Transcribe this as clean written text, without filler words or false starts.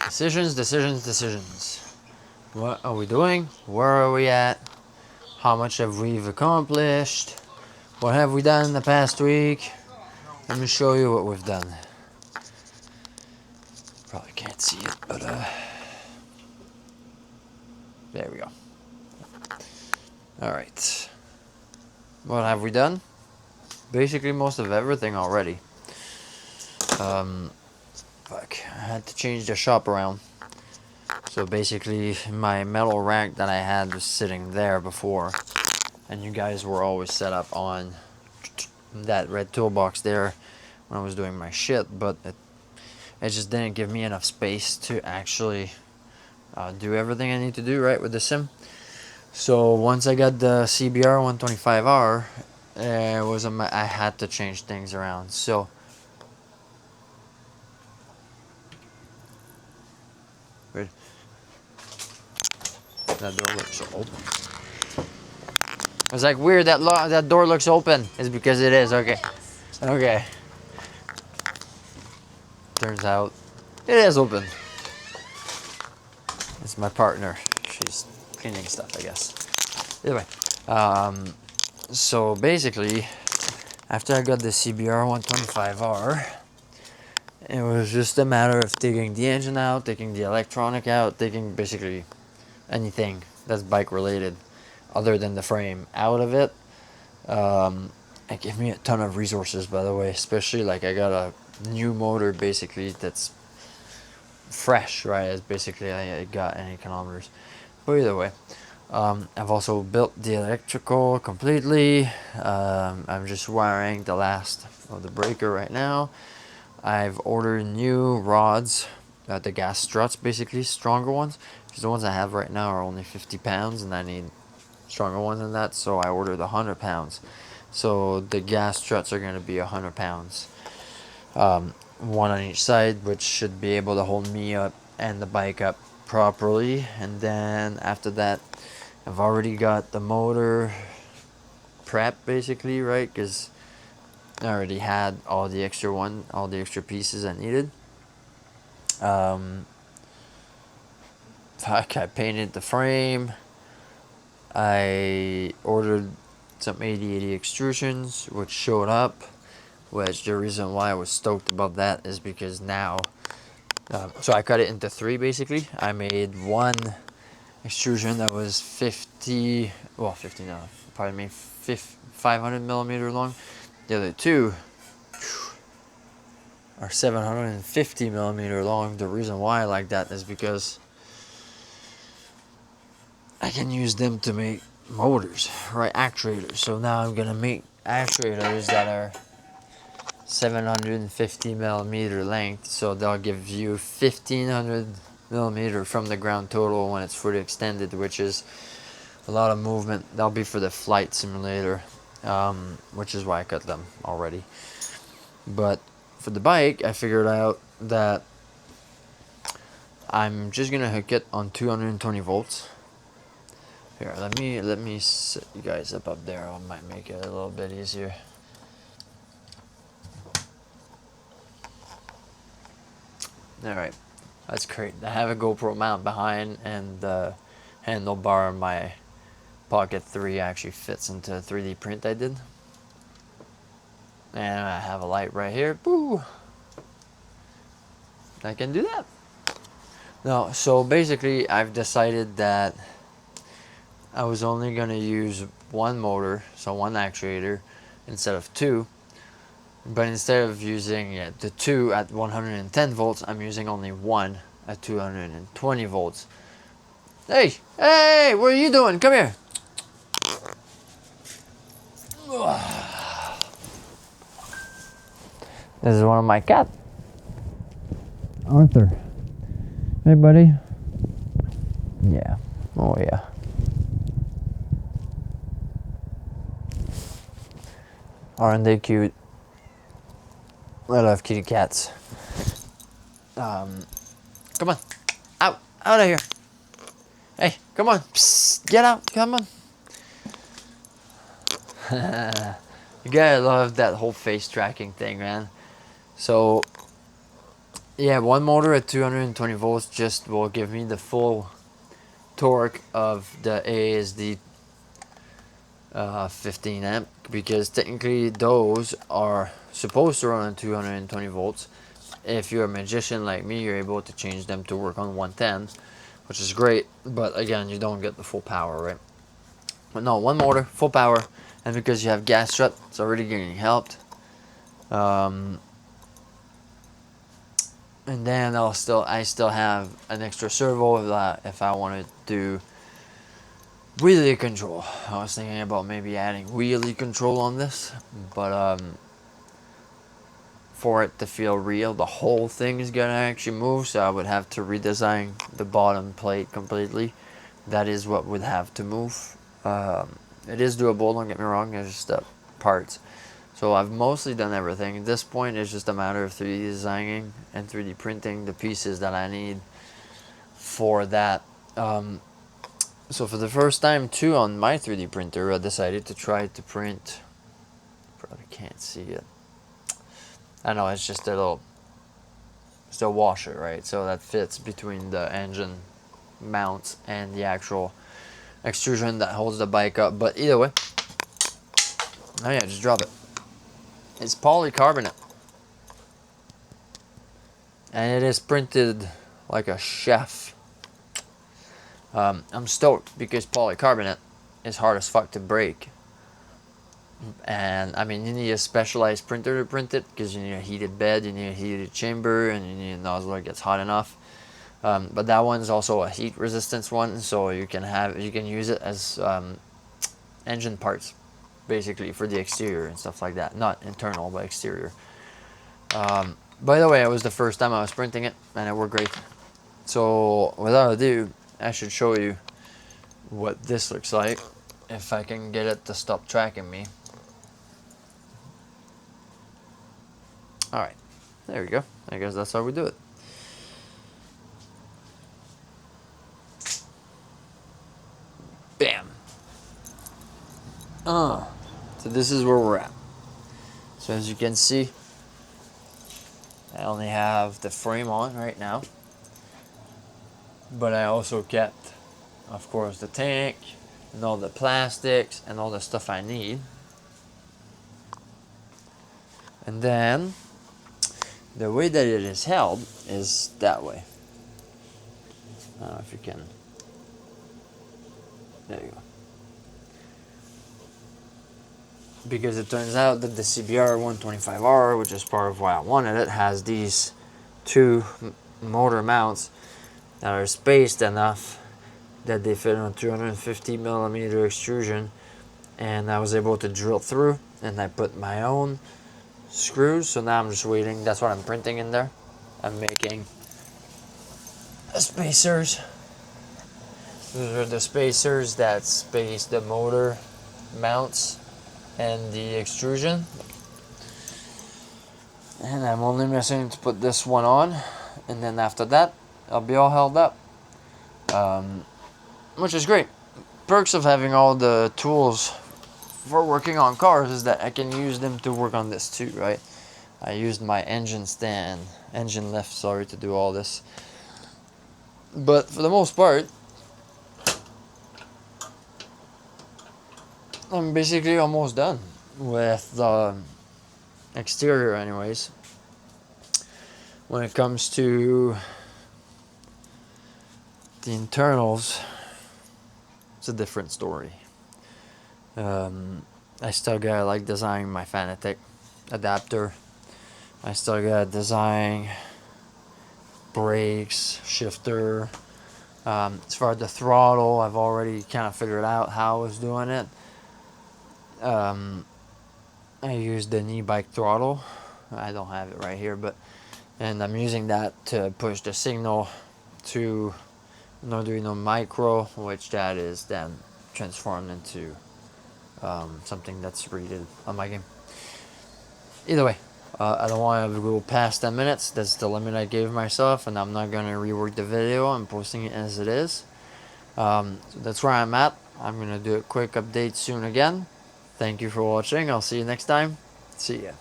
Decisions, decisions, decisions. What are we doing? Where are we at? How much have we accomplished? What have we done in the past week? Let me show you what we've done. Probably can't see it, but there we go. Alright. What have we done? Basically most of everything already. Fuck, I had to change the shop around. So basically my metal rack that I had was sitting there before, and you guys were always set up on that red toolbox there when I was doing my shit, but it just didn't give me enough space to actually do everything I need to do right with the sim. So once I got the CBR 125R, I had to change things around. So weird. That door looks open. I was like, weird, that door looks open. It's because it is, okay. Okay. Turns out, it is open. It's my partner. She's cleaning stuff, I guess. Either way. So basically, after I got the CBR 125R, it was just a matter of taking the engine out, taking the electronic out, taking basically anything that's bike related other than the frame out of it. It gave me a ton of resources, by the way, especially like I got a new motor basically that's fresh, right? It's basically I got any kilometers. But either way, I've also built the electrical completely. I'm just wiring the last of the breaker right now. I've ordered new rods, the gas struts basically, stronger ones, because the ones I have right now are only 50 pounds and I need stronger ones than that, so I ordered 100 pounds. So the gas struts are going to be 100 pounds. One on each side, which should be able to hold me up and the bike up properly. And then after that, I've already got the motor prep basically, right? Because I already had all the extra pieces I needed. Fuck, I painted the frame. I ordered some 8080 extrusions, which showed up. Which the reason why I was stoked about that is because now, so I cut it into three basically. I made one extrusion that was 50, well 50 no, pardon me, 500 millimeter long. The other two are 750 millimeter long. The reason why I like that is because I can use them to make motors, right, actuators. So now I'm gonna make actuators that are 750 millimeter length, so they'll give you 1500 millimeter from the ground total when it's fully extended, which is a lot of movement. That'll be for the flight simulator, which is why I cut them already. But for the bike, I figured out that I'm just gonna hook it on 220 volts. Here, let me set you guys up there. I might make it a little bit easier. Alright, that's great. I have a GoPro mount behind, and the handlebar on my Pocket 3 actually fits into a 3D print I did. And I have a light right here. Boo! I can do that. No, so basically I've decided that I was only going to use one motor, so one actuator, instead of two. But instead of using the two at 110 volts, I'm using only one at 220 volts. Hey, hey, what are you doing? Come here. This is one of my cats. Arthur. Hey, buddy. Yeah. Oh, yeah. Aren't they cute? I love kitty cats. Come on. Out of here. Hey, come on. Psst, get out. Come on. You gotta love that whole face tracking thing, man. So, Yeah, one motor at 220 volts just will give me the full torque of the ASD 15 amp, because technically those are supposed to run on 220 volts. If you're a magician like me, you're able to change them to work on 110, which is great, but again, you don't get the full power, right? But no, one motor, full power, and because you have gas strut, it's already getting helped. And then I still have an extra servo if I want to do wheelie control. I was thinking about maybe adding wheelie control on this, but for it to feel real, the whole thing is gonna actually move, so I would have to redesign the bottom plate completely. That is what would have to move. It is doable, don't get me wrong, it's just parts. So I've mostly done everything. At this point, it's just a matter of 3D designing and 3D printing the pieces that I need for that. So for the first time too on my 3D printer, I decided to try to print, probably can't see it. I know, it's just it's a washer, right? So that fits between the engine mounts and the actual extrusion that holds the bike up. But either way, oh yeah, just drop it. It's polycarbonate. And it is printed like a chef. I'm stoked because polycarbonate is hard as fuck to break. And I mean, you need a specialized printer to print it because you need a heated bed, you need a heated chamber, and you need a nozzle that gets hot enough. But that one's also a heat resistance one, so you can use it as engine parts, basically, for the exterior and stuff like that. Not internal, but exterior. By the way, it was the first time I was printing it, and it worked great. So without ado, I should show you what this looks like, if I can get it to stop tracking me. Alright, there we go. I guess that's how we do it. Bam! So this is where we're at. So as you can see, I only have the frame on right now. But I also kept, of course, the tank and all the plastics and all the stuff I need. And then the way that it is held is that way. I don't know if you can. There you go. Because it turns out that the CBR 125R, which is part of why I wanted it, has these two motor mounts that are spaced enough that they fit on 250 millimeter extrusion, and I was able to drill through, and I put my own screws. So now I'm just waiting. That's what I'm printing in there. I'm making spacers. Those are the spacers that space the motor mounts and the extrusion. And I'm only missing to put this one on, and then after that I'll be all held up, which is great. Perks of having all the tools for working on cars is that I can use them to work on this too, right? I used my engine lift, sorry, to do all this. But for the most part, I'm basically almost done with the exterior anyways. When it comes to the internals, it's a different story. I still gotta like design my Fanatec adapter. I still gotta design brakes, shifter. As far as the throttle, I've already kind of figured out how I was doing it. I used the knee bike throttle. I don't have it right here, and I'm using that to push the signal to an Arduino Micro, which that is then transformed into something that's rated on my game. Either way, I don't want to go past 10 minutes. That's the limit I gave myself, and I'm not going to rework the video. I'm posting it as it is. So that's where I'm at. I'm going to do a quick update soon again. Thank you for watching. I'll see you next time. See ya.